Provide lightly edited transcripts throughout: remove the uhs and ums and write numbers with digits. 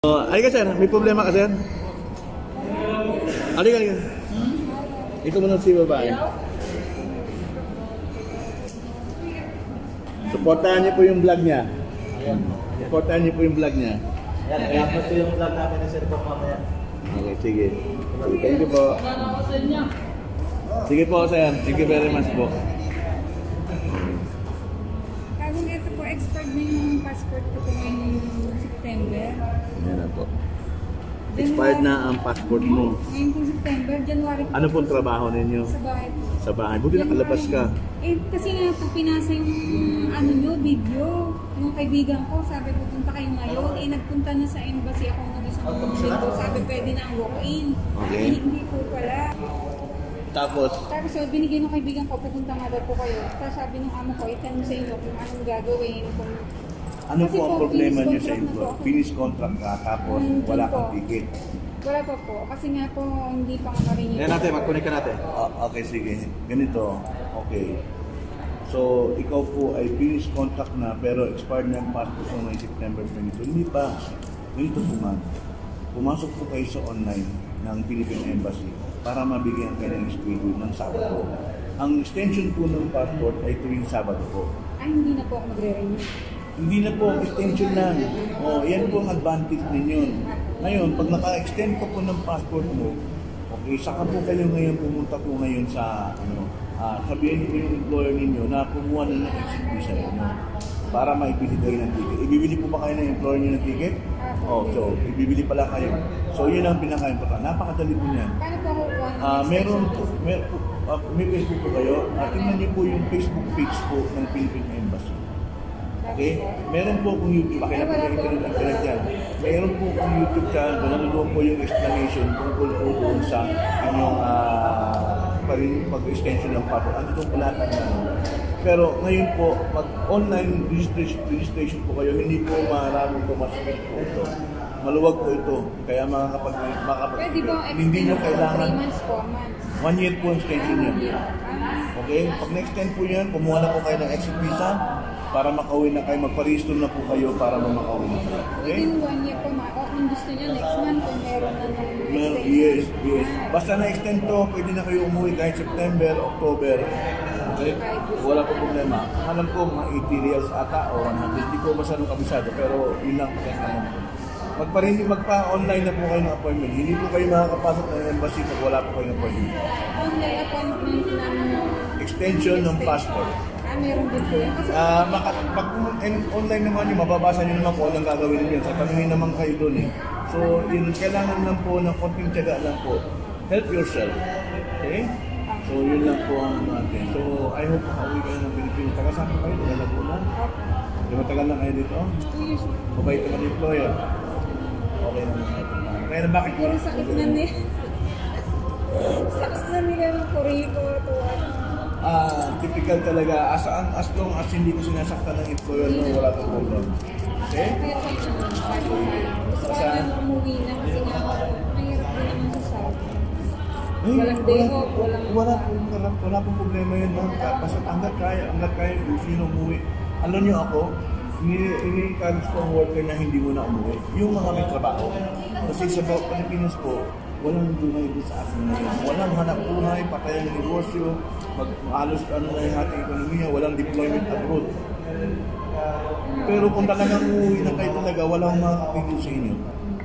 Halika sir, may problema ka sir? Halika. Ito muna si babae. Supportahan niyo po yung vlog niya. Supportahan niyo po yung vlog niya. Ayan, i-upload ko yung vlog namin na sir po mamaya. Okay, sige. Thank you po. Sige po sir, thank you very much po. Kagong ito po, expired na yung passport ko ngayong September. Yan na po. Expired na ang passport mo. Ngayon po September, January po. Ano pong trabaho ninyo? Sa bahay po. Sa bahay. Buti nakalabas ka. Kasi nga po pinasa yung video. Yung kaibigan ko, sabi pupunta kayo ngayon. Nagpunta na sa embassy ako ng isang ko. Sabi pwede na ang walk-in. Okay. Hindi po pala. Tapos Binigay ng kaibigan ko, pupunta nga daw po kayo. Tapos sabi ng amo ko, itanong sa inyo kung anong gagawin. ano po ang problema niyo sa inyo? Finish contract ka tapos wala kang ticket. Wala pa po. Kasi nga po, hindi pa nga marinig. Ayan natin, mag-connect ka natin. Okay, sige. Ganito. Okay. So, ikaw po ay finish contract na pero expired na ang passport mo ngayong September 22. Hindi pa. Ganito po man. Pumasok po kayo sa online ng Philippine Embassy para mabigyan kayo ng schedule ng Sabado. Ang extension po ng passport ay tuwing Sabado po. Ay, hindi na po ako magre-renew. Hindi na po, extension lang. Yan po ang advantage ninyo. Ngayon, pag naka-extend ka po ng passport mo, okay, saka po kayo ngayon pumunta po ngayon sa, sabihin po yung employer ninyo na kumuha na ng exit visa ninyo para maibili kayo ng ticket. Ibibili po ba kayo ng employer nyo ng ticket? So, ibibili pala kayo. So, yun ang pinaka-important. Napakadali po niyan. Paano po ako May Facebook po kayo. Tingnan niyo po yung Facebook page po ng Philippine Embassy. Okay? Meron po akong YouTube. Pakilap po yung internet dyan. Meron po akong YouTube channel. Doon po yung explanation tungkol po doon sa inyong pag-extension ng passport. Ano itong palatan na. Pero ngayon po, mag-online registration po kayo. Hindi po maraming pumasakit po ito. Maluwag po ito. Kaya Pwede ba hindi nyo kailangan 3 months po, 1 year po ang extension yan. Okay? Pag na-extend po yan, kumuha na po kayo ng exit visa para makauwi na kayo, magpa-register na po kayo para makauwi na kayo. Okay? Within 1 year po, kung gusto niya next month, kung meron na ng Yes. Basta na-extend to, pwede na kayo umuwi kahit September, October. Okay? Wala po problema. Alam ko, mga 80 reals ata o 100. Hindi ko masyadong kabisado, pero yun lang po yan naman po. Magpa-online na po kayo ng appointment. Hindi po kayo makakapasok ng embassy pag wala po kayo ng appointment. Online appointment ng Extension ng passport. meron din po yan. Pag online naman yun, mababasa nyo naman kung anong gagawin nyo. Sa tanungin naman kayo doon eh. So, yun, kailangan lang po ng konting tiyaga lang po. Help yourself. Okay? So, yun lang po ang natin. So, I hope makauwi kayo ng Pilipinas. Taga saan po kayo? Taga Laguna? Di matagal na kayo dito? 2 years. Mabait naman yung employer. Okay naman kayo. Kaya na bakit? Puro sakit na ni. Sakit na nila ng kuriko. Typical talaga. As long as hindi ko sinasaktan ng employer mo, wala kang problem. Okay? Gusto ko na umuwi na kasi nga mahirap din naman sa Saudi. Walang day off, wala pong problema yun, ma'am. Basta hanggat kaya gusto nyo na umuwi. Alam nyo ako, ini-encourage ko ang worker na hindi mo na umuwi. Yung mga may trabaho. Kasi sa Pilipinas po, walang dunay din sa atin ngayon. Walang hanap buhay, patay ang negosyo, halos ano na yung ating ekonomiya, walang deployment abroad. Pero kung talagang umuwi na kayo talaga, walang makakapigil sa inyo.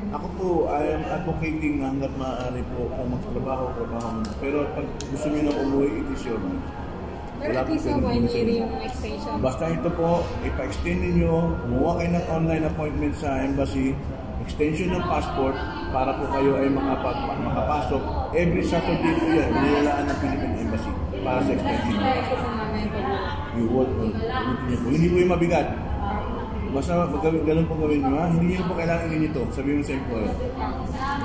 Ako po, I am advocating na hanggat maaari po kung magtrabaho mo. Pero pag gusto nyo na umuwi, it is your right. Pero at least 1 year yung extension. Basta ito po, ipa-extend ninyo, kumuha kayo ng online appointment sa embassy, extension ng passport para po kayo ay makapasok. Every Saturday po yan, nilalaan ng Philippine Embassy para sa extension ng passport. Hindi po yung mabigat. Basta ganun po gawin nyo, ha? Hindi nyo po kailangan ito. Sabihin mo sa employer.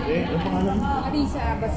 Okay? Ano pangalan? Arisa Abbas.